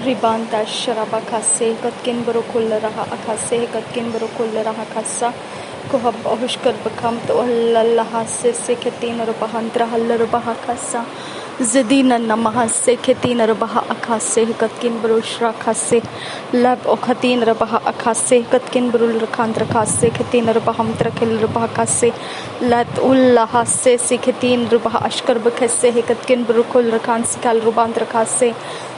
Ribanta sharaba kase katkin barokul raha akase katkin barokul raha kasa kohab ahushkar bakam to Allah se ketin rubahantra hal rubaha kasa zidina namaha se ketin rubaha akase katkin barushra kase lab okatin rubaha akase katkin barul rakhandra kase ketin rubaham trakil rubaha kase lat ullah se ketin rubaha ashkar bakase katkin barukul rakhan sikal rubantra kase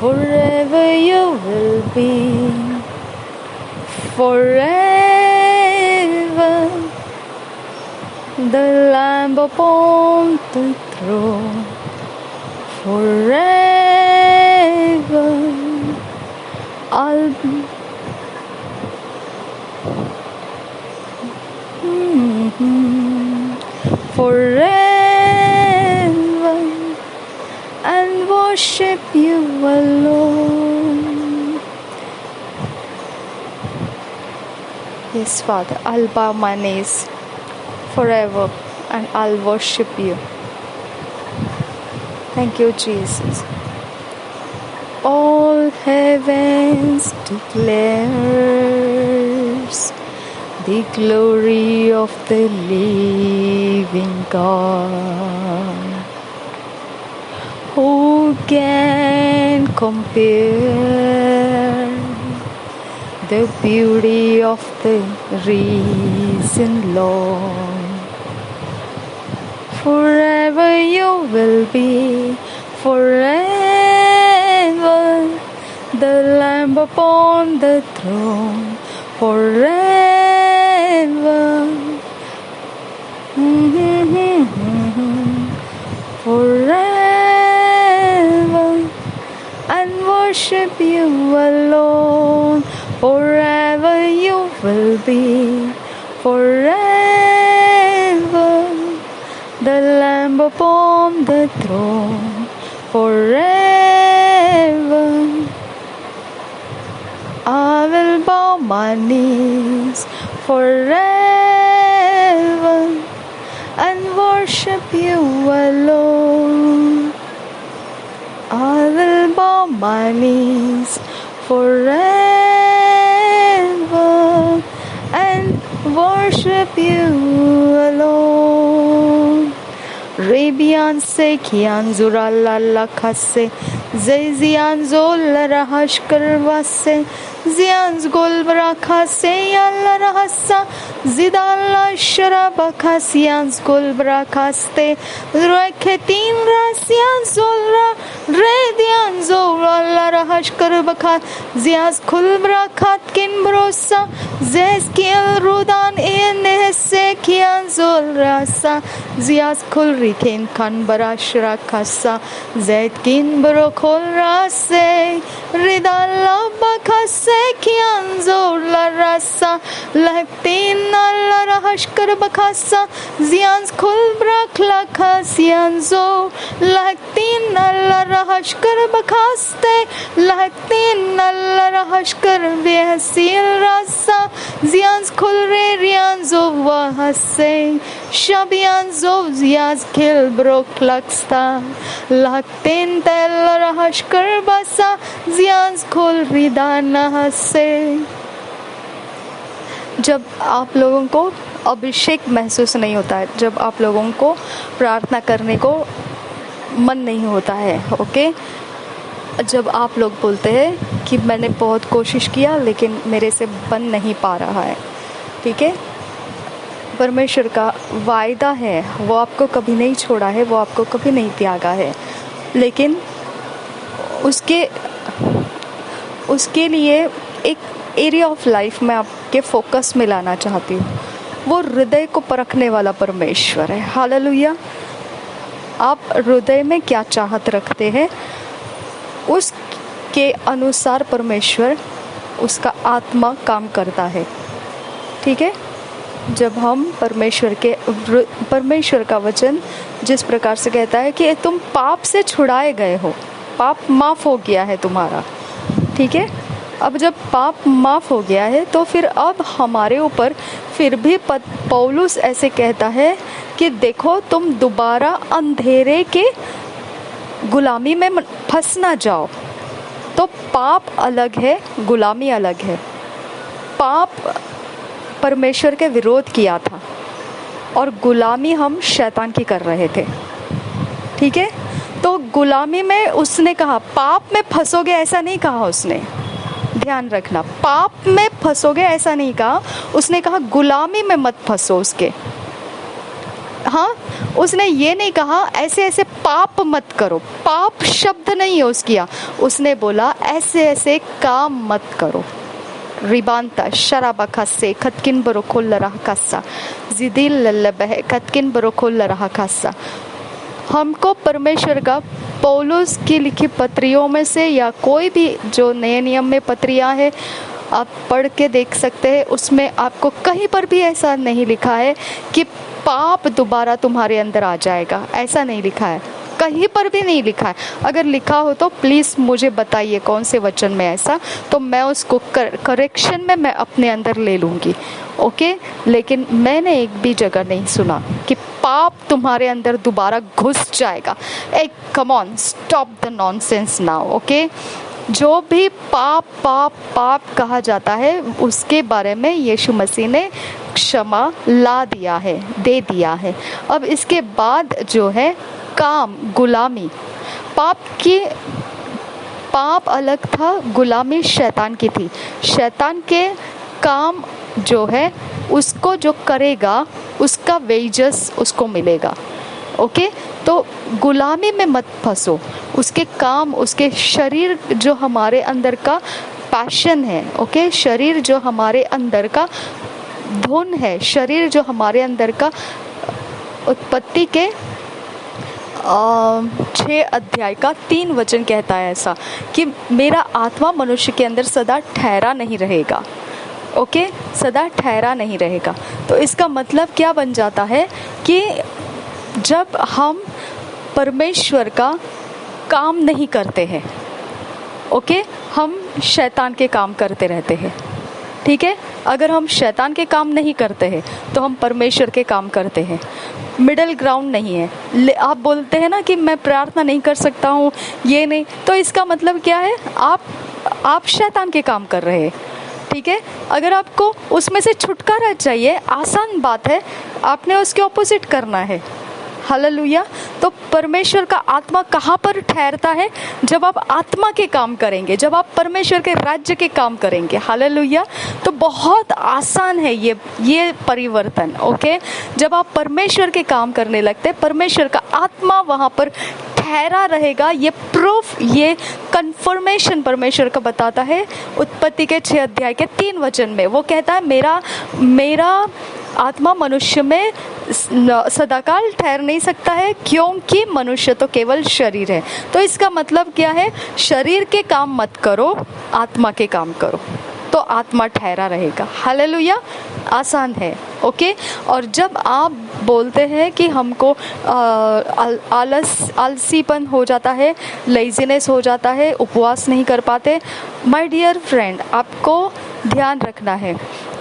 forever you will be forever the Lamb upon the throne forever I'll be forever and worship you alone. Yes, Father, I'll bow my knees forever and I'll worship you. Thank you, Jesus. All heavens declares the glory of the living God. Who can compare the beauty of the risen Lord? Forever you will be, forever the Lamb upon the throne, forever, forever, and worship you alone. Forever you will be, forever the Lamb upon the throne, forever. I will bow my knees forever and worship you alone. I will bow my knees forever and worship you alone. Rebian se kian zuralla lakase Zian zol rahash karvase Zian's golbra kase yalla rahasa Zidalla sharaba kasian's golbra kaste Reketin rasian zolra Redian zolra rahash karvakat Zias kulbra katkin brosa Zeskiel rudan inese kian zolrasa Zias kulriken kan barashra kasa Zetkin brokol rase Ridalla bakase kian zolra rasa Lehtin alla rahashkar bakasa Zians kulbra klaka zianzo Lehtin alla rahashkar kaste lahtin alla hashkar vehasil rasa zians khulre rians of hasse shabians of zias kil broklaksta lahtin tella hashkar basa zians khul ridana hasse। जब आप लोगों को अभिषेक महसूस नहीं होता है, जब आप लोगों को प्रार्थना करने को मन नहीं होता है, ओके, जब आप लोग बोलते हैं कि मैंने बहुत कोशिश किया लेकिन मेरे से बन नहीं पा रहा है, ठीक है, परमेश्वर का वायदा है, वो आपको कभी नहीं छोड़ा है, वो आपको कभी नहीं त्यागा है, लेकिन उसके लिए एक एरिया ऑफ लाइफ में आपके फोकस में लाना चाहती हूँ। वो हृदय को परखने वाला परमेश्वर है। हालेलुया। आप हृदय में क्या चाहत रखते हैं, उसके अनुसार परमेश्वर, उसका आत्मा काम करता है, ठीक है। जब हम परमेश्वर का वचन जिस प्रकार से कहता है कि तुम पाप से छुड़ाए गए हो, पाप माफ हो गया है तुम्हारा, ठीक है। अब जब पाप माफ हो गया है तो फिर अब हमारे ऊपर फिर भी पौलुस ऐसे कहता है कि देखो तुम दोबारा अंधेरे के गुलामी में फंस ना जाओ। तो पाप अलग है, गुलामी अलग है। पाप परमेश्वर के विरोध किया था और गुलामी हम शैतान की कर रहे थे, ठीक है। तो गुलामी में उसने कहा पाप में फंसोगे, ऐसा नहीं कहा उसने, ध्यान रखना, पाप में फंसोगे ऐसा नहीं कहा, उसने कहा गुलामी में मत फंसो उसके। हाँ, उसने ये नहीं कहा ऐसे ऐसे पाप मत करो, पाप शब्द नहीं यूज किया, उसने बोला ऐसे ऐसे काम मत करो। रिबांता शराबा खस्से खतकिन बरोखोल रहा खस्सा जिदिल लल्लबह खतकिन बरोखोल रहा खस्सा। हमको परमेश्वर का पौलुस की लिखी पत्रियों में से या कोई भी जो नए नियम में पत्रियां हैं आप पढ़ के देख सकते हैं, उसमें आपको कहीं पर भी ऐसा नहीं लिखा है कि पाप दोबारा तुम्हारे अंदर आ जाएगा, ऐसा नहीं लिखा है, कहीं पर भी नहीं लिखा है। अगर लिखा हो तो प्लीज़ मुझे बताइए कौन से वचन में ऐसा, तो मैं उसको करेक्शन में मैं अपने अंदर ले लूँगी, ओके। लेकिन मैंने एक भी जगह नहीं सुना कि पाप तुम्हारे अंदर दोबारा घुस जाएगा। Eh come on, stop the nonsense now, okay. जो भी पाप कहा जाता है उसके बारे में यीशु मसीह ने क्षमा ला दिया है, दे दिया है। अब इसके बाद जो है काम, गुलामी, पाप अलग था, गुलामी शैतान की थी। शैतान के काम जो है उसको जो करेगा उसका वेजस उसको मिलेगा, ओके। तो गुलामी में मत फंसो, उसके काम, उसके शरीर जो हमारे अंदर का पैशन है, ओके, शरीर जो हमारे अंदर का धुन है, शरीर जो हमारे अंदर का उत्पत्ति के 6 अध्याय का 3 वचन कहता है ऐसा कि मेरा आत्मा मनुष्य के अंदर सदा ठहरा नहीं रहेगा, ओके, सदा ठहरा नहीं रहेगा। तो इसका मतलब क्या बन जाता है कि जब हम परमेश्वर का काम नहीं करते हैं, ओके, हम शैतान के काम करते रहते हैं, ठीक है। अगर हम शैतान के काम नहीं करते हैं तो हम परमेश्वर के काम करते हैं। मिडल ग्राउंड नहीं है। आप बोलते हैं ना कि मैं प्रार्थना नहीं कर सकता हूँ, ये नहीं, तो इसका मतलब क्या है, आप शैतान के काम कर रहे हैं, ठीक है। अगर आपको उसमें से छुटकारा चाहिए, आसान बात है, आपने उसके ऑपोजिट करना है। हालेलुया। तो परमेश्वर का आत्मा कहाँ पर ठहरता है? जब आप आत्मा के काम करेंगे, जब आप परमेश्वर के राज्य के काम करेंगे। हालेलुया। तो बहुत आसान है ये परिवर्तन, ओके। जब आप परमेश्वर के काम करने लगते, परमेश्वर का आत्मा वहाँ पर ठहरा रहेगा। ये प्रूफ, ये कंफर्मेशन परमेश्वर का बताता है उत्पत्ति के 6 अध्याय के 3 वचन में। वो कहता है मेरा आत्मा मनुष्य में सदाकाल ठहर नहीं सकता है, क्योंकि मनुष्य तो केवल शरीर है। तो इसका मतलब क्या है? शरीर के काम मत करो, आत्मा के काम करो, तो आत्मा ठहरा रहेगा। हालेलुया। आसान है, ओके। और जब आप बोलते हैं कि हमको आलसीपन हो जाता है, लेज़ीनेस हो जाता है, उपवास नहीं कर पाते, माय डियर फ्रेंड, आपको ध्यान रखना है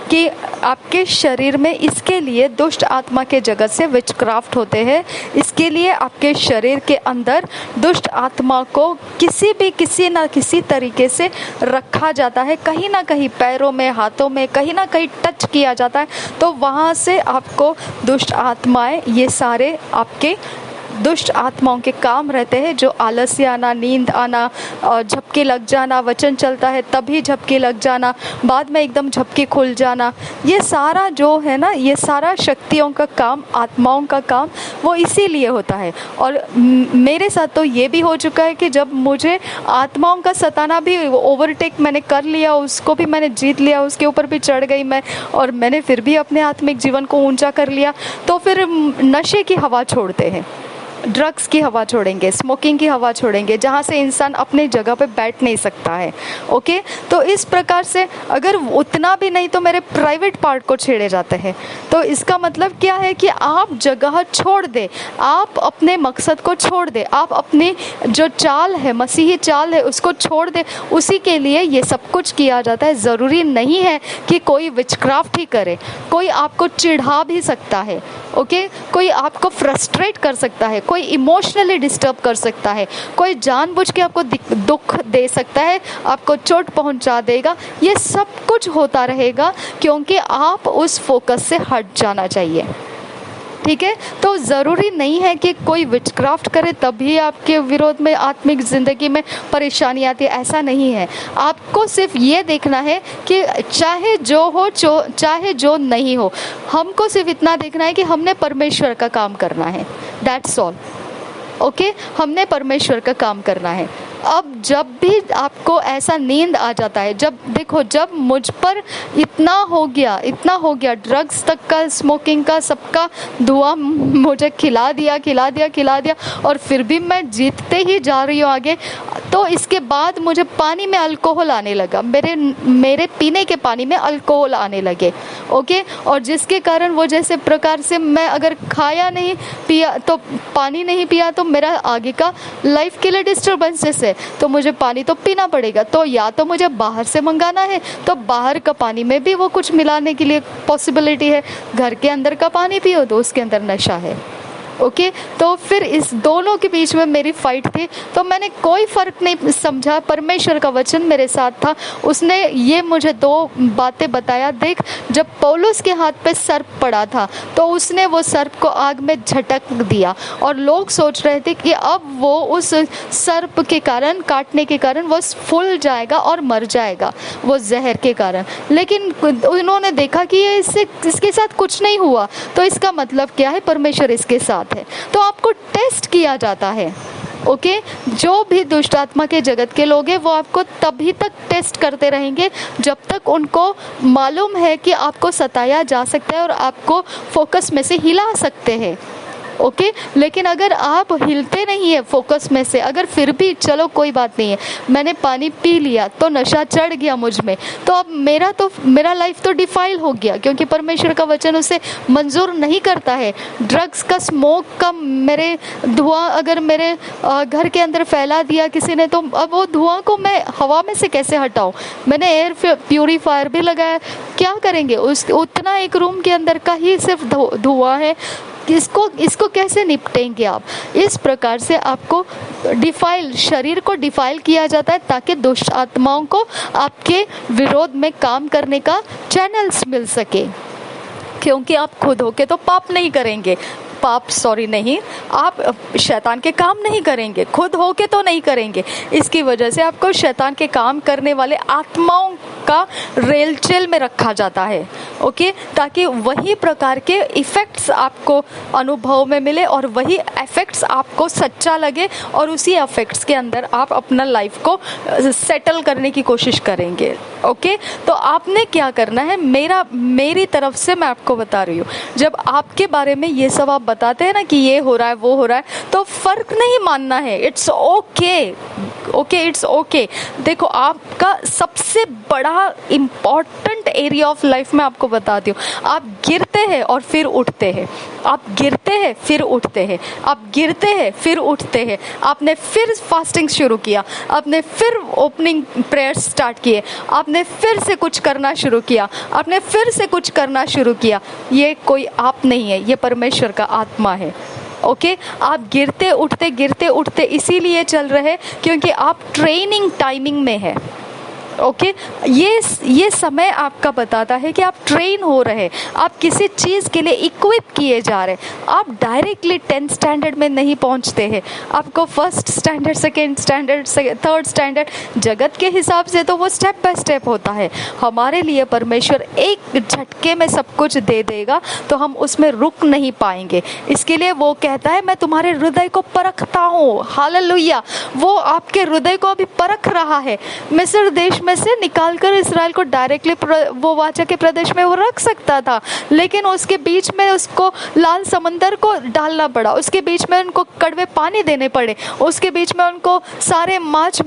कि आपके शरीर में इसके लिए दुष्ट आत्मा के जगत से विचक्राफ्ट होते हैं। इसके लिए आपके शरीर के अंदर दुष्ट आत्मा को किसी ना किसी तरीके से रखा जाता है, कहीं ना कहीं पैरों में, हाथों में, कहीं ना कहीं टच किया जाता है। तो वहाँ से आपको दुष्ट आत्माएं, ये सारे आपके दुष्ट आत्माओं के काम रहते हैं, जो आलस्य आना, नींद आना, झपके लग जाना, वचन चलता है तभी झपके लग जाना, बाद में एकदम झपके खुल जाना, ये सारा जो है ना, ये सारा शक्तियों का काम, आत्माओं का काम, वो इसीलिए होता है। और मेरे साथ तो ये भी हो चुका है कि जब मुझे आत्माओं का सताना भी ओवरटेक मैंने कर लिया, उसको भी मैंने जीत लिया, उसके ऊपर भी चढ़ गई मैं, और मैंने फिर भी अपने आत्मिक जीवन को ऊंचा कर लिया, तो फिर नशे की हवा छोड़ते हैं, ड्रग्स की हवा छोड़ेंगे, स्मोकिंग की हवा छोड़ेंगे, जहाँ से इंसान अपने जगह पे बैठ नहीं सकता है। ओके, तो इस प्रकार से अगर उतना भी नहीं तो मेरे प्राइवेट पार्ट को छेड़े जाते हैं। तो इसका मतलब क्या है कि आप जगह छोड़ दे, आप अपने मकसद को छोड़ दे, आप अपनी जो चाल है, मसीही चाल है, उसको छोड़ दे। उसी के लिए ये सब कुछ किया जाता है। ज़रूरी नहीं है कि कोई विचक्राफ्ट ही करे, कोई आपको चिढ़ा भी सकता है। ओके, कोई आपको फ्रस्ट्रेट कर सकता है, कोई इमोशनली डिस्टर्ब कर सकता है, कोई जानबूझ के आपको दुख दे सकता है, आपको चोट पहुंचा देगा। ये सब कुछ होता रहेगा क्योंकि आप उस फोकस से हट जाना चाहिए। ठीक है, तो ज़रूरी नहीं है कि कोई विचक्राफ्ट करे तभी आपके विरोध में आत्मिक ज़िंदगी में परेशानी आती है, ऐसा नहीं है। आपको सिर्फ ये देखना है कि चाहे जो हो, चाहे जो नहीं हो, हमको सिर्फ इतना देखना है कि हमने परमेश्वर का काम करना है, दैट्स ऑल। ओके, हमने परमेश्वर का काम करना है। अब जब भी आपको ऐसा नींद आ जाता है, जब देखो, जब मुझ पर इतना हो गया, ड्रग्स तक का, स्मोकिंग का, सबका धुआं मुझे खिला दिया और फिर भी मैं जीतते ही जा रही हूँ आगे। तो इसके बाद मुझे पानी में अल्कोहल आने लगा, मेरे पीने के पानी में अल्कोहल आने लगे। ओके, और जिसके कारण वो जैसे प्रकार से मैं अगर खाया नहीं पिया तो पानी नहीं पिया तो मेरा आगे का लाइफ के लिए डिस्टर्बेंसेस है, तो मुझे पानी तो पीना पड़ेगा। तो या तो मुझे बाहर से मंगाना है, तो बाहर का पानी में भी वो कुछ मिलाने के लिए पॉसिबिलिटी है, घर के अंदर का पानी पियो तो उसके अंदर नशा है। ओके, तो फिर इस दोनों के बीच में मेरी फाइट थी। तो मैंने कोई फ़र्क नहीं समझा, परमेश्वर का वचन मेरे साथ था, उसने ये मुझे दो बातें बताया। देख, जब पौलुस के हाथ पे सर्प पड़ा था तो उसने वो सर्प को आग में झटक दिया, और लोग सोच रहे थे कि अब वो उस सर्प के कारण, काटने के कारण वो फूल जाएगा और मर जाएगा वो जहर के कारण। लेकिन उन्होंने देखा कि ये इसके साथ कुछ नहीं हुआ, तो इसका मतलब क्या है, परमेश्वर इसके साथ है। तो आपको टेस्ट किया जाता है। ओके, जो भी दुष्ट आत्मा के जगत के लोग हैं वो आपको तभी तक टेस्ट करते रहेंगे जब तक उनको मालूम है कि आपको सताया जा सकता है और आपको फोकस में से हिला सकते हैं। ओके, लेकिन अगर आप हिलते नहीं है फोकस में से, अगर फिर भी चलो कोई बात नहीं है, मैंने पानी पी लिया तो नशा चढ़ गया मुझ में, तो अब मेरा लाइफ तो डिफाइल हो गया, क्योंकि परमेश्वर का वचन उसे मंजूर नहीं करता है। ड्रग्स का, स्मोक का, मेरे धुआं अगर मेरे घर के अंदर फैला दिया किसी ने, तो अब वो धुआं को मैं हवा में से कैसे हटाऊं? मैंने एयर प्यूरीफायर भी लगाया, क्या करेंगे? उतना एक रूम के अंदर का ही सिर्फ धुआं है, इसको कैसे निपटेंगे आप? इस प्रकार से आपको शरीर को डिफाइल किया जाता है ताकि दुष्ट आत्माओं को आपके विरोध में काम करने का चैनल्स मिल सके, क्योंकि आप खुद होके तो पाप नहीं करेंगे, आप शैतान के काम नहीं करेंगे, खुद होके तो नहीं करेंगे। इसकी वजह से आपको शैतान के काम करने वाले आत्माओं का रेलचेल में रखा जाता है। ओके, ताकि वही प्रकार के इफ़ेक्ट्स आपको अनुभव में मिले और वही इफ़ेक्ट्स आपको सच्चा लगे, और उसी इफ़ेक्ट्स के अंदर आप अपना लाइफ को सेटल करने की कोशिश करेंगे। ओके, तो आपने क्या करना है, मेरी तरफ से मैं आपको बता रही हूँ, जब आपके बारे में ये सब आप बताते हैं ना कि ये हो रहा है, वो हो रहा है, तो फ़र्क नहीं मानना है। It's okay, it's okay. देखो, आपका सबसे बड़ा इम्पॉर्टेंट एरिया ऑफ लाइफ में आपको बताती हूँ, आप गिरते हैं और फिर उठते हैं, आप गिरते हैं फिर उठते हैं, आप गिरते हैं फिर उठते हैं। आपने फिर फास्टिंग शुरू किया, आपने फिर ओपनिंग प्रेयर स्टार्ट किए, आपने फिर से कुछ करना शुरू किया, आपने फिर से कुछ करना शुरू किया। ये कोई आप नहीं है, ये परमेश्वर का आत्मा है। ओके आप गिरते उठते इसीलिए चल रहे क्योंकि आप ट्रेनिंग टाइमिंग में है। ओके ये समय आपका बताता है कि आप ट्रेन हो रहे, आप किसी चीज़ के लिए इक्विप किए जा रहे। आप डायरेक्टली 10th स्टैंडर्ड में नहीं पहुंचते हैं, आपको 1st standard, 2nd standard, 3rd standard, जगत के हिसाब से तो वो स्टेप बाय स्टेप होता है। हमारे लिए परमेश्वर एक झटके में सब कुछ दे देगा तो हम उसमें रुक नहीं पाएंगे। इसके लिए वो कहता है मैं तुम्हारे हृदय को परखता हूँ। हालेलुया, वो आपके हृदय को अभी परख रहा है। मिस्र देश में से निकालकर इसराइल को डायरेक्टली वो वाचा के प्रदेश में वो रख सकता था, लेकिन उसके बीच में उसको लाल समंदर को डालना पड़ा, उसके बीच में उनको कड़वे पानी देने पड़े, उसके बीच में उनको सारे मांस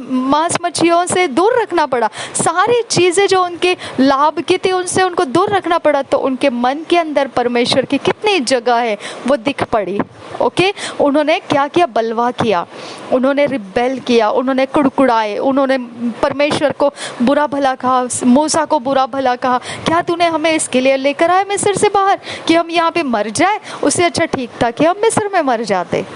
मछलियों से दूर रखना पड़ा, सारी चीज़ें जो उनके लाभ की थी उनसे उनको दूर रखना पड़ा। तो उनके मन के अंदर परमेश्वर की कितनी जगह है वो दिख पड़ी। ओके उन्होंने क्या किया? बलवा किया, उन्होंने रिबेल किया, उन्होंने कुड़कुड़ाए, उन्होंने परमेश्वर को बुरा भला कहा, मूसा को बुरा भला कहा। क्या तूने हमें इसके लिए लेकर आया मिस्र से बाहर कि हम यहाँ पे मर जाए? उससे अच्छा ठीक था कि हम मिस्र में मर जाते।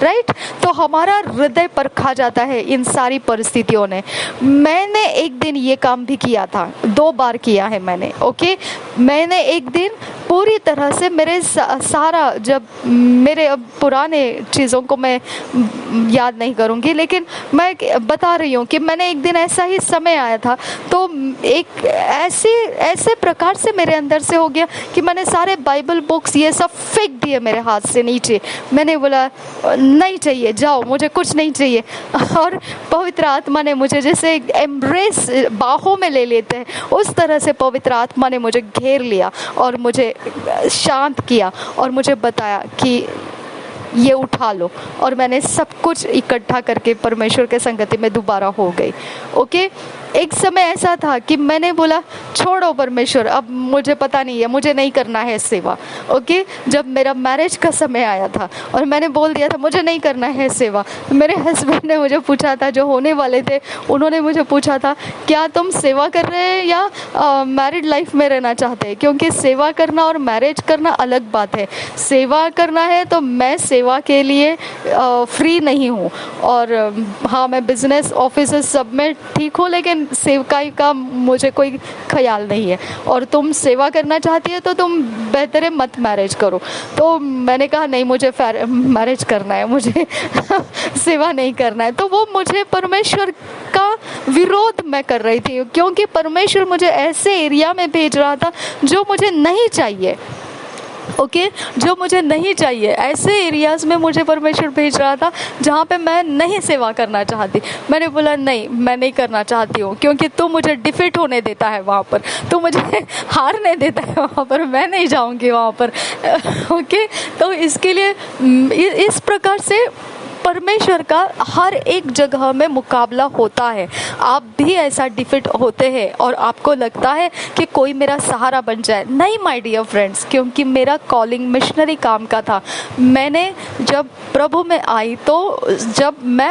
राइट तो हमारा हृदय परखा जाता है इन सारी परिस्थितियों ने। मैंने एक दिन ये काम भी किया था, 2 बार किया है मैंने। ओके मैंने एक दिन पूरी तरह से मेरे सारा, जब मेरे अब पुराने चीज़ों को मैं याद नहीं करूँगी, लेकिन मैं बता रही हूँ कि मैंने एक दिन ऐसा ही समय आया था, तो एक ऐसे प्रकार से मेरे अंदर से हो गया कि मैंने सारे बाइबल बुक्स ये सब फेंक दिए मेरे हाथ से नीचे। मैंने बोला नहीं चाहिए, जाओ, मुझे कुछ नहीं चाहिए। और पवित्र आत्मा ने मुझे जैसे एम्ब्रेस बाहों में ले लेते हैं उस तरह से पवित्र आत्मा ने मुझे घेर लिया और मुझे शांत किया और मुझे बताया कि ये उठा लो। और मैंने सब कुछ इकट्ठा करके परमेश्वर के संगति में दोबारा हो गई। ओके एक समय ऐसा था कि मैंने बोला छोड़ो परमेश्वर, अब मुझे पता नहीं है, मुझे नहीं करना है सेवा। ओके जब मेरा मैरिज का समय आया था और मैंने बोल दिया था मुझे नहीं करना है सेवा, मेरे हस्बैंड ने मुझे पूछा था, जो होने वाले थे उन्होंने मुझे पूछा था क्या तुम सेवा कर रहे हैं या मैरिड लाइफ में रहना चाहते हैं? क्योंकि सेवा करना और मैरिज करना अलग बात है। सेवा करना है तो मैं सेवा के लिए फ्री नहीं हूँ, और हाँ मैं बिजनेस ऑफिस सब में ठीक हूँ, लेकिन सेवकाई का मुझे कोई ख्याल नहीं है। और तुम सेवा करना चाहती है तो तुम बेहतर है मत मैरिज करो। तो मैंने कहा नहीं, मुझे मैरिज करना है, मुझे सेवा नहीं करना है। तो वो मुझे परमेश्वर का विरोध मैं कर रही थी, क्योंकि परमेश्वर मुझे ऐसे एरिया में भेज रहा था जो मुझे नहीं चाहिए। ओके जो मुझे नहीं चाहिए, ऐसे एरियाज़ में मुझे परमेश्वर भेज रहा था जहाँ पे मैं नहीं सेवा करना चाहती। मैंने बोला नहीं, मैं नहीं करना चाहती हूँ, क्योंकि तू मुझे डिफीट होने देता है वहाँ पर, तू मुझे हारने देता है वहाँ पर, मैं नहीं जाऊँगी वहाँ पर। ओके तो इसके लिए इस प्रकार से परमेश्वर का हर एक जगह में मुकाबला होता है। आप भी ऐसा डिफीट होते हैं और आपको लगता है कि कोई मेरा सहारा बन जाए। नहीं माय डियर फ्रेंड्स, क्योंकि मेरा कॉलिंग मिशनरी काम का था। मैंने जब मैं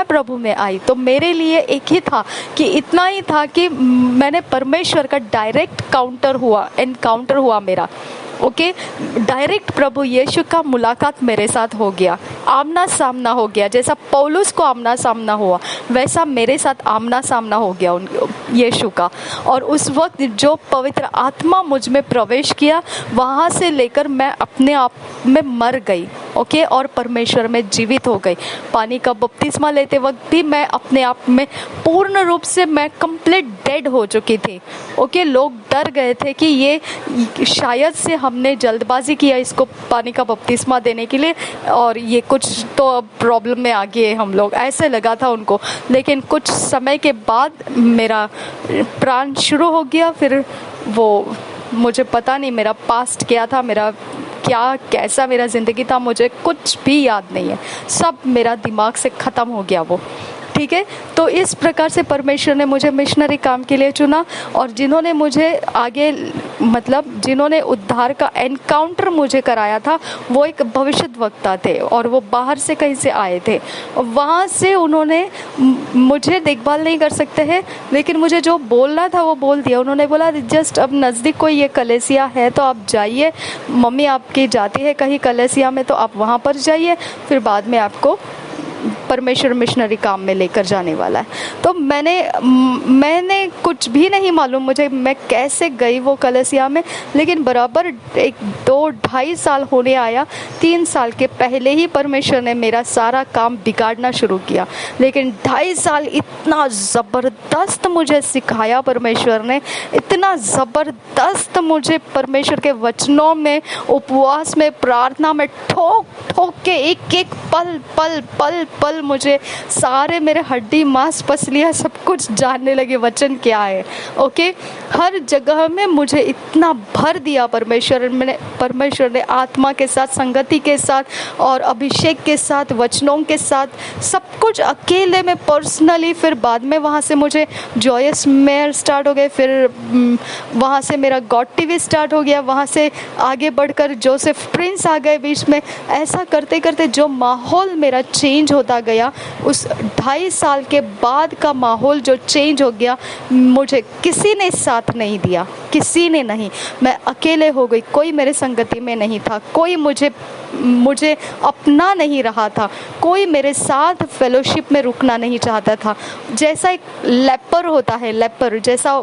प्रभु में आई तो मेरे लिए एक ही था कि इतना ही था कि मैंने परमेश्वर का डायरेक्ट एनकाउंटर हुआ मेरा। ओके डायरेक्ट प्रभु यीशु का मुलाकात मेरे साथ हो गया, आमना सामना हो गया। जैसा पौलुस को आमना सामना हुआ वैसा मेरे साथ आमना सामना हो गया यीशु का। और उस वक्त जो पवित्र आत्मा मुझ में प्रवेश किया, वहाँ से लेकर मैं अपने आप में मर गई। ओके और परमेश्वर में जीवित हो गई। पानी का बपतिस्मा लेते वक्त भी मैं अपने आप में पूर्ण रूप से मैं कंप्लीट डेड हो चुकी थी। ओके लोग डर गए थे कि ये शायद से हमने जल्दबाजी किया इसको पानी का बपतिस्मा देने के लिए, और ये कुछ तो अब प्रॉब्लम में आ गए हम लोग, ऐसे लगा था उनको। लेकिन कुछ समय के बाद मेरा प्राण शुरू हो गया। फिर वो मुझे पता नहीं मेरा पास्ट क्या था, मेरा कैसा मेरा ज़िंदगी था, मुझे कुछ भी याद नहीं है। सब मेरा दिमाग से ख़त्म हो गया वो। ठीक है। तो इस प्रकार से परमेश्वर ने मुझे मिशनरी काम के लिए चुना, और जिन्होंने मुझे आगे मतलब जिन्होंने उद्धार का एनकाउंटर मुझे कराया था वो एक भविष्यद्वक्ता थे, और वो बाहर से कहीं से आए थे। वहाँ से उन्होंने मुझे देखभाल नहीं कर सकते हैं, लेकिन मुझे जो बोलना था वो बोल दिया। उन्होंने बोला जस्ट अब नज़दीक कोई ये कलेसिया है तो आप जाइए, मम्मी आपकी जाती है कहीं कलेसिया में तो आप वहाँ पर जाइए, फिर बाद में आपको परमेश्वर मिशनरी काम में लेकर जाने वाला है। तो मैंने कुछ भी नहीं मालूम मुझे मैं कैसे गई वो कलेसिया में, लेकिन बराबर 1-2-2.5 साल होने आया, 3 साल के पहले ही परमेश्वर ने मेरा सारा काम बिगाड़ना शुरू किया। लेकिन 2.5 साल इतना ज़बरदस्त मुझे सिखाया परमेश्वर ने, इतना ज़बरदस्त मुझे परमेश्वर के वचनों में, उपवास में, प्रार्थना में ठोक ठोक के एक एक पल पल पल पल मुझे सारे मेरे हड्डी मांस पसलियाँ सब कुछ जानने लगे वचन क्या है। ओके, हर जगह में मुझे इतना भर दिया परमेश्वर ने आत्मा के साथ, संगति के साथ और अभिषेक के साथ, वचनों के साथ, सब कुछ अकेले में पर्सनली। फिर बाद में वहाँ से मुझे जॉयस मेयर स्टार्ट हो गए, फिर वहाँ से मेरा गॉड टीवी स्टार्ट हो गया, वहाँ से आगे बढ़कर जोसेफ प्रिंस आ गए बीच में। ऐसा करते करते जो माहौल मेरा चेंज होता गया, उस 2.5 साल के बाद का माहौल जो चेंज हो गया, मुझे किसी ने साथ नहीं दिया, किसी ने नहीं। मैं अकेले हो गई, कोई मेरे संगति में नहीं था, कोई मुझे अपना नहीं रहा था, कोई मेरे साथ फेलोशिप में रुकना नहीं चाहता था। जैसा एक लेपर होता है, लेपर जैसा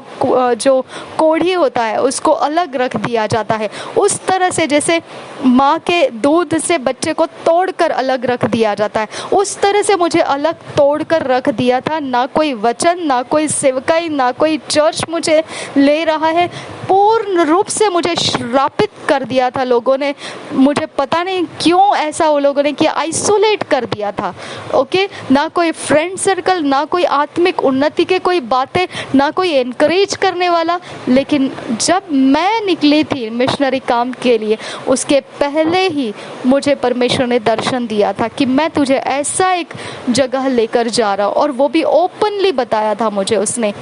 जो कोढ़ी होता है उसको अलग रख दिया जाता है, उस तरह से जैसे माँ के दूध से बच्चे को तोड़कर अलग रख दिया जाता है, उस तरह से मुझे अलग तोड़कर रख दिया था। ना कोई वचन, ना कोई सेवकाई, ना कोई चर्च मुझे ले रहा है। पूर्ण रूप से मुझे श्रापित कर दिया था लोगों ने, मुझे पता नहीं क्यों ऐसा वो लोगों ने किया, आइसोलेट कर दिया था। ओके, ना कोई फ्रेंड सर्कल, ना कोई आत्मिक उन्नति के कोई बातें, ना कोई एनकरेज करने वाला। लेकिन जब मैं निकली थी मिशनरी काम के लिए, उसके पहले ही मुझे परमेश्वर ने दर्शन दिया था कि मैं तुझे ऐसा एक जगह लेकर जा रहा हूँ, और वो भी ओपनली बताया था मुझे उसने।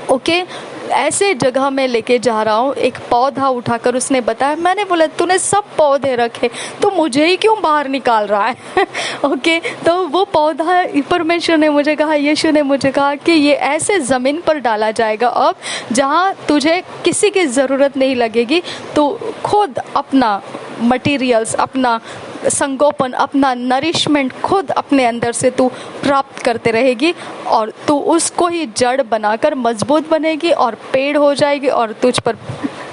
ओके, ऐसे जगह में लेके जा रहा हूँ, एक पौधा उठाकर उसने बताया। मैंने बोला तूने सब पौधे रखे, तो मुझे ही क्यों बाहर निकाल रहा है? ओके, तो वो पौधा परमेश्वर ने मुझे कहा, यीशु ने मुझे कहा कि ये ऐसे ज़मीन पर डाला जाएगा अब जहाँ तुझे किसी की ज़रूरत नहीं लगेगी, तो खुद अपना मटीरियल्स, अपना संगोपन, अपना नरिशमेंट खुद अपने अंदर से तू प्राप्त करते रहेगी, और तू उसको ही जड़ बनाकर मजबूत बनेगी और पेड़ हो जाएगी, और तुझ पर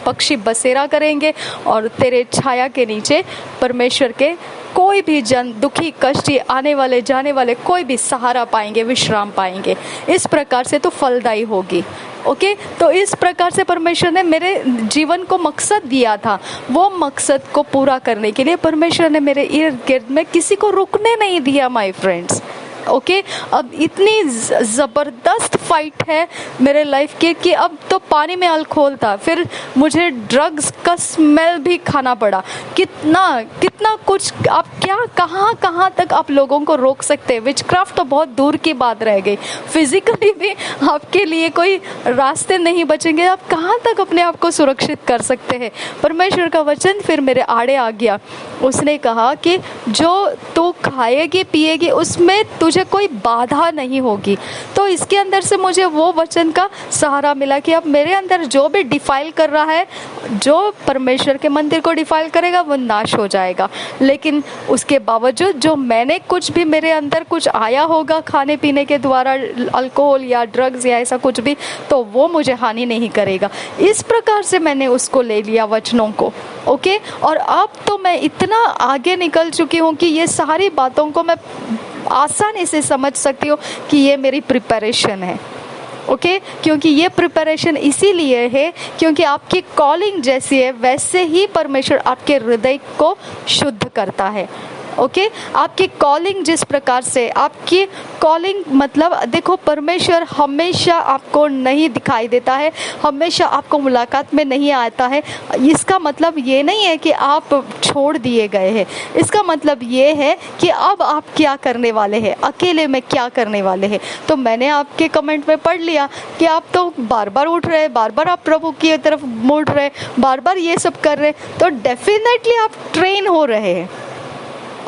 पक्षी बसेरा करेंगे, और तेरे छाया के नीचे परमेश्वर के कोई भी जन, दुखी, कष्टी, आने वाले जाने वाले कोई भी सहारा पाएंगे, विश्राम पाएंगे। इस प्रकार से तो फलदायी होगी। ओके, तो इस प्रकार से परमेश्वर ने मेरे जीवन को मकसद दिया था। वो मकसद को पूरा करने के लिए परमेश्वर ने मेरे इर्द गिर्द में किसी को रुकने नहीं दिया, माय फ्रेंड्स। ओके, अब इतनी ज़बरदस्त फाइट है मेरे लाइफ की कि अब तो पानी में अल्कोहल था, फिर मुझे ड्रग्स का स्मेल भी खाना पड़ा। कितना कुछ, आप क्या कहाँ तक आप लोगों को रोक सकते हैं? विचक्राफ्ट तो बहुत दूर की बात रह गई, फिजिकली भी आपके लिए कोई रास्ते नहीं बचेंगे। आप कहाँ तक अपने आप को सुरक्षित कर सकते हैं? परमेश्वर का वचन फिर मेरे आड़े आ गया। उसने कहा कि जो तू खाएगी पिएगी उसमें तुझे कोई बाधा नहीं होगी। तो इसके अंदर से मुझे वो वचन का सहारा मिला कि अब मेरे अंदर जो भी डिफाइल कर रहा है, जो परमेश्वर के मंदिर को डिफाइल करेगा वो नाश हो जाएगा। लेकिन उसके बावजूद जो मैंने कुछ भी मेरे अंदर कुछ आया होगा खाने पीने के द्वारा, अल्कोहल या ड्रग्स या ऐसा कुछ भी, तो वो मुझे हानि नहीं करेगा। इस प्रकार से मैंने उसको ले लिया वचनों को। ओके, और अब तो मैं इतना आगे निकल चुकी हूँ कि ये सारी बातों को मैं आसानी से समझ सकती हूँ कि ये मेरी प्रिपरेशन है। ओके, क्योंकि ये प्रिपरेशन इसीलिए है क्योंकि आपकी कॉलिंग जैसी है वैसे ही परमेश्वर आपके हृदय को शुद्ध करता है। ओके आपकी कॉलिंग जिस प्रकार से, आपकी कॉलिंग मतलब देखो, परमेश्वर हमेशा आपको नहीं दिखाई देता है, हमेशा आपको मुलाकात में नहीं आता है। इसका मतलब ये नहीं है कि आप छोड़ दिए गए हैं, इसका मतलब ये है कि अब आप क्या करने वाले हैं, अकेले में क्या करने वाले हैं। तो मैंने आपके कमेंट में पढ़ लिया कि आप तो बार बार उठ रहे, बार बार आप प्रभु की तरफ मुड़ रहे, बार बार ये सब कर रहे, तो डेफिनेटली आप ट्रेन हो रहे हैं।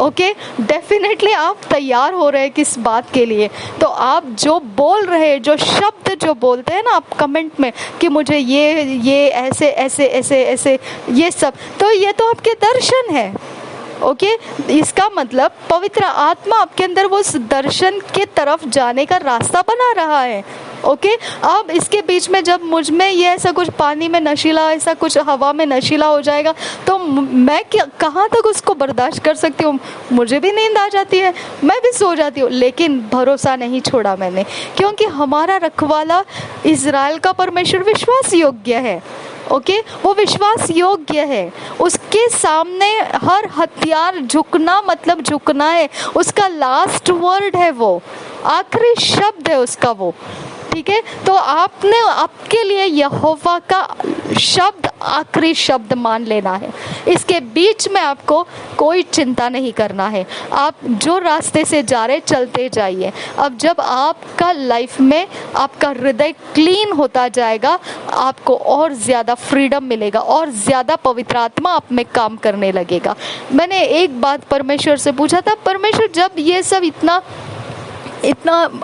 ओके डेफिनेटली आप तैयार हो रहे हैं किस बात के लिए। तो आप जो बोल रहे हैं, जो शब्द जो बोलते हैं ना आप कमेंट में कि मुझे ये ऐसे ऐसे ऐसे ऐसे ये सब, तो ये तो आपके दर्शन है। ओके इसका मतलब पवित्र आत्मा आपके अंदर वो दर्शन के तरफ जाने का रास्ता बना रहा है। ओके अब इसके बीच में जब मुझ में ये ऐसा कुछ पानी में नशीला, ऐसा कुछ हवा में नशीला हो जाएगा, तो मैं कहाँ तक उसको बर्दाश्त कर सकती हूँ। मुझे भी नींद आ जाती है, मैं भी सो जाती हूँ, लेकिन भरोसा नहीं छोड़ा मैंने, क्योंकि हमारा रखवाला इज़राइल का परमेश्वर विश्वास योग्य है। ओके वो विश्वास योग्य है, उसके सामने हर हथियार झुकना मतलब झुकना है, उसका लास्ट वर्ड है, वो आखिरी शब्द है उसका वो। ठीक है तो आपने आपके लिए यहोवा का शब्द आखिरी शब्द मान लेना है, इसके बीच में आपको कोई चिंता नहीं करना है। आप जो रास्ते से जा रहे चलते जाइए। अब जब आपका लाइफ में आपका हृदय क्लीन होता जाएगा, आपको और ज़्यादा फ्रीडम मिलेगा और ज़्यादा पवित्र आत्मा आप में काम करने लगेगा। मैंने एक बात परमेश्वर से पूछा था, परमेश्वर जब ये सब इतना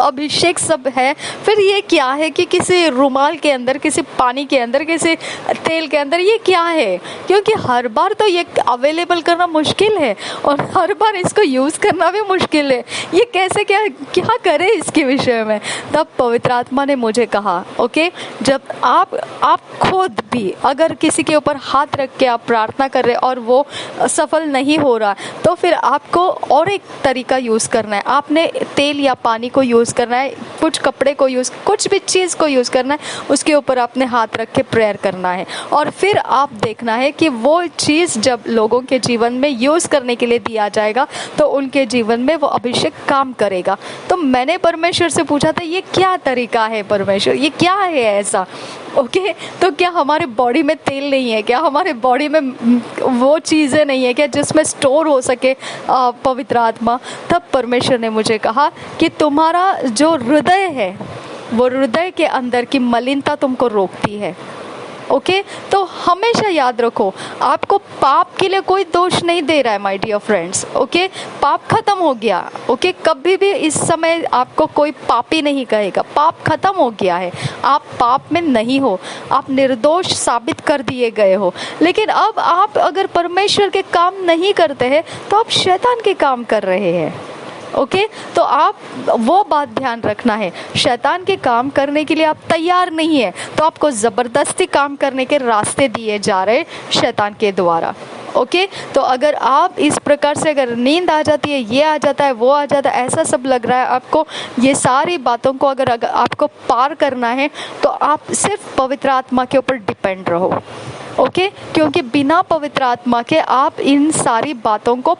अभिषेक सब है, फिर ये क्या है कि किसी रुमाल के अंदर, किसी पानी के अंदर, किसी तेल के अंदर, ये क्या है? क्योंकि हर बार तो ये अवेलेबल करना मुश्किल है और हर बार इसको यूज़ करना भी मुश्किल है। ये कैसे क्या करे इसके विषय में? तब पवित्र आत्मा ने मुझे कहा, ओके जब आप खुद भी अगर किसी के ऊपर हाथ रख के आप प्रार्थना कर रहे और वो सफल नहीं हो रहा, तो फिर आपको और एक तरीका यूज़ करना है। आपने तेल या पानी को यूज़ करना है, कुछ कपड़े को यूज़, कुछ भी चीज़ को यूज़ करना है, उसके ऊपर आपने हाथ रख के प्रेयर करना है और फिर आप देखना है कि वो चीज़ जब लोगों के जीवन में यूज़ करने के लिए दिया जाएगा तो उनके जीवन में वो अभिषेक काम करेगा। तो मैंने परमेश्वर से पूछा था, ये क्या तरीका है परमेश्वर, ये क्या है ऐसा? ओके तो क्या हमारे बॉडी में तेल नहीं है क्या? हमारे बॉडी में वो चीज़ें नहीं है क्या जिसमें स्टोर हो सके पवित्र आत्मा? तब परमेश्वर ने मुझे कहा कि तुम्हारा जो हृदय है, वो हृदय के अंदर की मलिनता तुमको रोकती है। ओके तो हमेशा याद रखो, आपको पाप के लिए कोई दोष नहीं दे रहा है माय डियर फ्रेंड्स। ओके पाप खत्म हो गया। ओके कभी भी इस समय आपको कोई पापी नहीं कहेगा, पाप खत्म हो गया है, आप पाप में नहीं हो, आप निर्दोष साबित कर दिए गए हो। लेकिन अब आप अगर परमेश्वर के काम नहीं करते हैं तो आप शैतान के काम कर रहे हैं। ओके तो आप वो बात ध्यान रखना है, शैतान के काम करने के लिए आप तैयार नहीं है तो आपको ज़बरदस्ती काम करने के रास्ते दिए जा रहे शैतान के द्वारा। ओके तो अगर आप इस प्रकार से, अगर नींद आ जाती है, ये आ जाता है, वो आ जाता है, ऐसा सब लग रहा है आपको, ये सारी बातों को अगर आपको पार करना है तो आप सिर्फ पवित्र आत्मा के ऊपर डिपेंड रहो। ओके क्योंकि बिना पवित्र आत्मा के आप इन सारी बातों को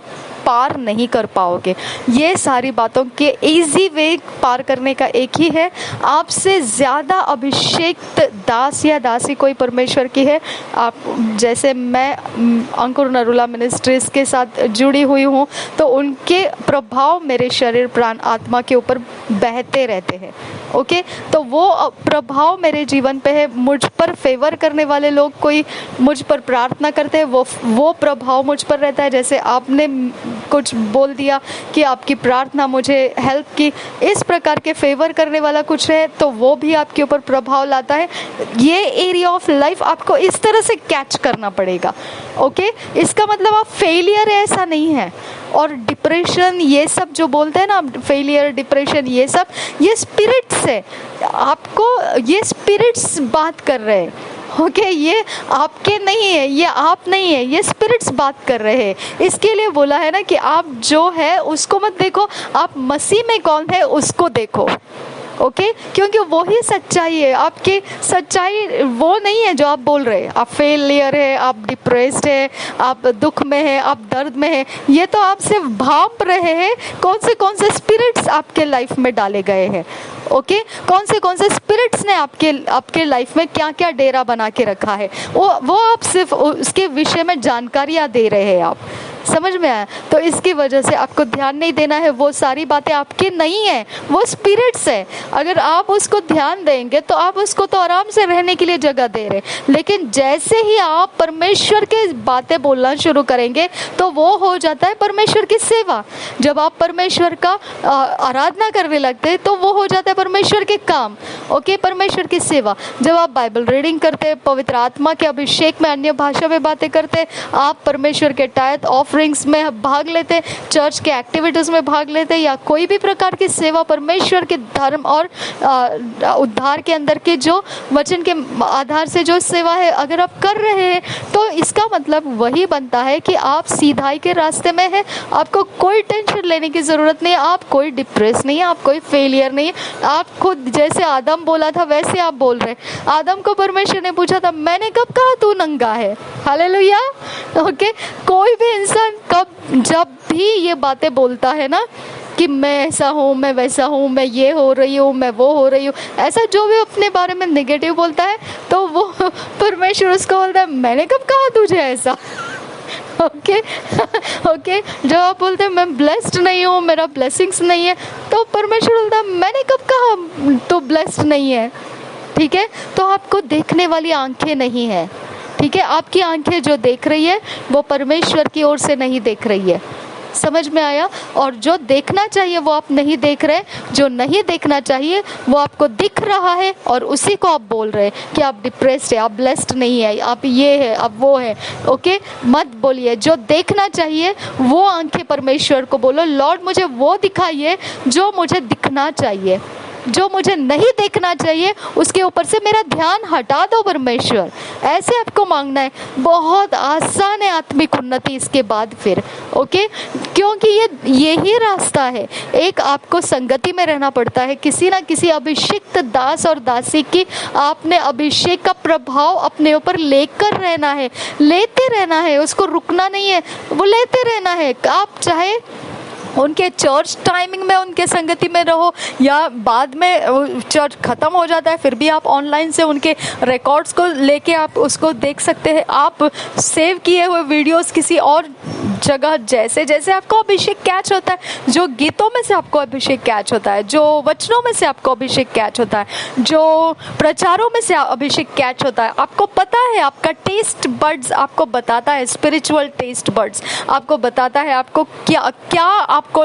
पार नहीं कर पाओगे। ये सारी बातों के इजी वे पार करने का एक ही है, आपसे ज़्यादा अभिषेक्त दास या दासी कोई परमेश्वर की है। आप जैसे मैं अंकुर नरुला मिनिस्ट्रीज के साथ जुड़ी हुई हूँ तो उनके प्रभाव मेरे शरीर प्राण आत्मा के ऊपर बहते रहते हैं। ओके तो वो प्रभाव मेरे जीवन पे है, मुझ पर फेवर करने वाले लोग कोई मुझ पर प्रार्थना करते हैं, वो प्रभाव मुझ पर रहता है। जैसे आपने कुछ बोल दिया कि आपकी प्रार्थना मुझे हेल्प की, इस प्रकार के फेवर करने वाला कुछ है तो वो भी आपके ऊपर प्रभाव लाता है। ये एरिया ऑफ लाइफ आपको इस तरह से कैच करना पड़ेगा। ओके इसका मतलब आप फेलियर है ऐसा नहीं है। और डिप्रेशन ये सब जो बोलते हैं ना, फेलियर डिप्रेशन ये सब, ये स्पिरिट्स है, आपको ये स्पिरिट्स बात कर रहे हैं। ओके ये आपके नहीं है, ये आप नहीं है, ये स्पिरिट्स बात कर रहे हैं। इसके लिए बोला है ना कि आप जो है उसको मत देखो, आप मसीह में कौन है उसको देखो। ओके, क्योंकि वही सच्चाई है। आपकी सच्चाई वो नहीं है जो आप बोल रहे हैं। आप फेलियर है, आप डिप्रेस्ड है, आप दुख में है, आप दर्द में है, ये तो आप सिर्फ भांप रहे हैं कौन से स्पिरिट्स आपके लाइफ में डाले गए हैं। ओके, कौन से स्पिरिट्स ने आपके लाइफ में क्या क्या डेरा बना के रखा है, वो आप सिर्फ उसके विषय में जानकारियाँ दे रहे हैं। आप समझ में आया? तो इसकी वजह से आपको ध्यान नहीं देना है, वो सारी बातें आपकी नहीं है, वो स्पिरिट्स है। अगर आप उसको ध्यान देंगे तो आप उसको तो आराम से रहने के लिए जगह दे रहे। लेकिन जैसे ही आप परमेश्वर के बातें बोलना शुरू करेंगे तो वो हो जाता है परमेश्वर की सेवा। जब आप परमेश्वर का आराधना करने लगते हैं तो वो हो जाता है परमेश्वर के काम। ओके, परमेश्वर की सेवा। जब आप बाइबल रीडिंग करते, पवित्र आत्मा के अभिषेक में अन्य भाषा में बातें करते, आप परमेश्वर के टाइट ऑफरिंग्स में भाग लेते, चर्च के एक्टिविटीज़ में भाग लेते, या कोई भी प्रकार की सेवा परमेश्वर के धर्म और उद्धार के अंदर के जो वचन के आधार से जो सेवा है अगर आप कर रहे हैं, तो इसका मतलब वही बनता है कि आप सीधाई के रास्ते में हैं। आपको कोई टेंशन लेने की ज़रूरत नहीं है, आप कोई डिप्रेस नहीं है, आप कोई फेलियर नहीं है। आप खुद जैसे आदम बोला था वैसे आप बोल रहे। आदम को परमेश्वर ने पूछा था, मैंने कब कहा तू नंगा है? हालेलुया। ओके, कोई भी इंसान जब भी ये बातें बोलता है ना कि मैं ऐसा हूँ, मैं वैसा हूँ, मैं ये हो रही हूँ, मैं वो हो रही हूँ, ऐसा जो भी अपने बारे में नेगेटिव बोलता है, तो वो परमेश्वर उसको बोलता है, मैंने कब कहा तुझे ऐसा? ओके ओके, जब आप बोलते हैं मैं ब्लेस्ड नहीं हूँ, मेरा ब्लेसिंग्स नहीं है, तो परमेश्वर बोलता है, मैंने कब कहा तो ब्लेस्ड नहीं है? ठीक है, तो आपको देखने वाली आंखें नहीं है। ठीक है, आपकी आंखें जो देख रही है वो परमेश्वर की ओर से नहीं देख रही है। समझ में आया? और जो देखना चाहिए वो आप नहीं देख रहे, जो नहीं देखना चाहिए वो आपको दिख रहा है, और उसी को आप बोल रहे हैं कि आप डिप्रेस्ड है, आप ब्लेस्ड नहीं है, आप ये है, आप वो है। ओके, मत बोलिए। जो देखना चाहिए वो आंखें परमेश्वर को बोलो, लॉर्ड मुझे वो दिखाइए जो मुझे दिखना चाहिए। जो मुझे नहीं देखना चाहिए उसके ऊपर से मेरा ध्यान हटा दो परमेश्वर। ऐसे आपको मांगना है। बहुत आसान है आत्मिक उन्नति इसके बाद फिर। ओके, क्योंकि यही रास्ता है। एक, आपको संगति में रहना पड़ता है, किसी ना किसी अभिषिक्त दास और दासी की आपने अभिषेक का प्रभाव अपने ऊपर लेकर रहना है, लेते रहना है, उसको रुकना नहीं है, वो लेते रहना है। आप चाहे उनके चर्च टाइमिंग में उनके संगति में रहो, या बाद में चर्च ख़त्म हो जाता है फिर भी आप ऑनलाइन से उनके रिकॉर्ड्स को लेके आप उसको देख सकते हैं। आप सेव किए हुए वीडियोस किसी और जगह, जैसे जैसे आपको अभिषेक कैच होता है, जो गीतों में से आपको अभिषेक कैच होता है, जो वचनों में से आपको अभिषेक कैच होता है, जो प्रचारों में से अभिषेक कैच होता है, आपको पता है, आपका टेस्ट बड्स आपको बताता है, स्पिरिचुअल टेस्ट बड्स आपको बताता है आपको क्या क्या आपको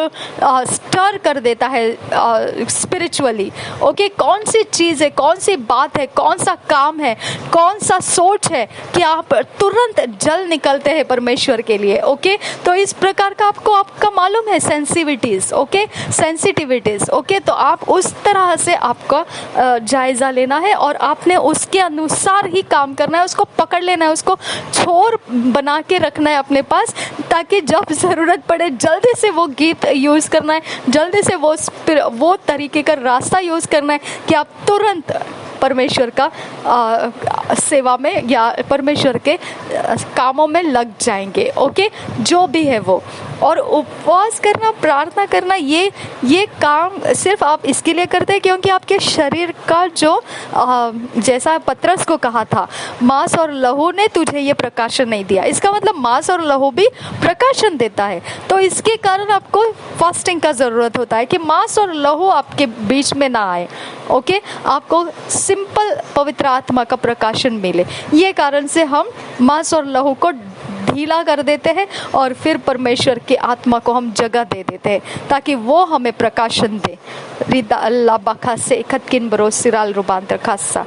स्टर कर देता है स्पिरिचुअली। ओके, कौन सी चीज़ है, कौन सी बात है, कौन सा काम है, कौन सा सोच है कि आप तुरंत जल निकलते हैं परमेश्वर के लिए। ओके, तो इस प्रकार का आपका मालूम है सेंसिटिविटीज। Okay, sensitivities. ओके, तो आप उस तरह से आपका जायजा लेना है और आपने उसके अनुसार ही काम करना है, उसको पकड़ लेना है, उसको छोर बना के रखना है अपने पास, ताकि जब ज़रूरत पड़े जल्दी से वो गीत यूज़ करना है, जल्दी से वो तरीके का रास्ता यूज़ करना है कि आप तुरंत परमेश्वर का सेवा में या परमेश्वर के कामों में लग जाएंगे। ओके, जो भी है वो। और उपवास करना, प्रार्थना करना, ये काम सिर्फ आप इसके लिए करते हैं क्योंकि आपके शरीर का जो जैसा पतरस को कहा था, मांस और लहू ने तुझे ये प्रकाशन नहीं दिया। इसका मतलब मांस और लहू भी प्रकाशन देता है, तो इसके कारण आपको फास्टिंग का ज़रूरत होता है कि मांस और लहू आपके बीच में ना आए। ओके, आपको सिंपल पवित्र आत्मा का प्रकाशन मिले। ये कारण से हम मांस और लहू को ढीला कर देते हैं और फिर परमेश्वर की आत्मा को हम जगह दे देते हैं ताकि वो हमें प्रकाशन दे। रिदा अल्लाह बखा से खतकिन बरो सिराल रूबांतर खासा।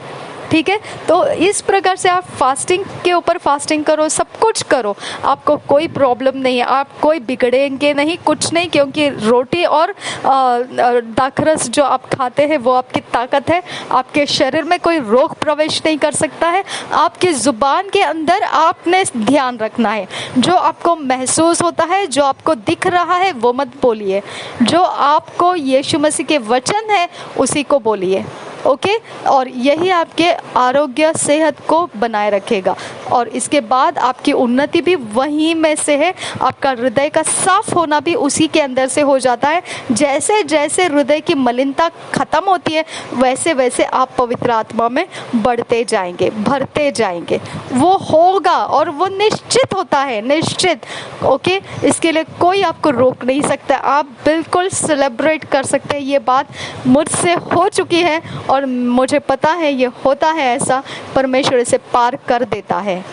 ठीक है। तो इस प्रकार से आप फास्टिंग के ऊपर फास्टिंग करो, सब कुछ करो, आपको कोई प्रॉब्लम नहीं है, आप कोई बिगड़ेंगे नहीं, कुछ नहीं, क्योंकि रोटी और दाखरस जो आप खाते हैं वो आपकी ताकत है। आपके शरीर में कोई रोग प्रवेश नहीं कर सकता है। आपकी ज़ुबान के अंदर आपने ध्यान रखना है, जो आपको महसूस होता है, जो आपको दिख रहा है वो मत बोलिए, जो आपको यीशु मसीह के वचन है उसी को बोलिए, ओके। और यही आपके आरोग्य सेहत को बनाए रखेगा। और इसके बाद आपकी उन्नति भी वहीं में से है, आपका हृदय का साफ होना भी उसी के अंदर से हो जाता है। जैसे जैसे हृदय की मलिनता खत्म होती है वैसे वैसे आप पवित्र आत्मा में बढ़ते जाएंगे, भरते जाएंगे। वो होगा और वो निश्चित होता है, निश्चित, ओके। इसके लिए कोई आपको रोक नहीं सकता। आप बिल्कुल सेलिब्रेट कर सकते हैं, ये बात मुझसे हो चुकी है और मुझे पता है ये होता है, ऐसा परमेश्वर इसे पार कर देता है,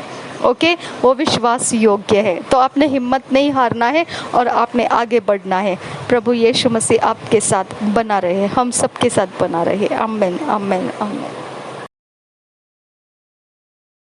ओके। वो विश्वास योग्य है। तो आपने हिम्मत नहीं हारना है और आपने आगे बढ़ना है। प्रभु यीशु मसीह आपके साथ बना रहे, हम सबके साथ बना रहे। आमीन, आमीन, आमीन।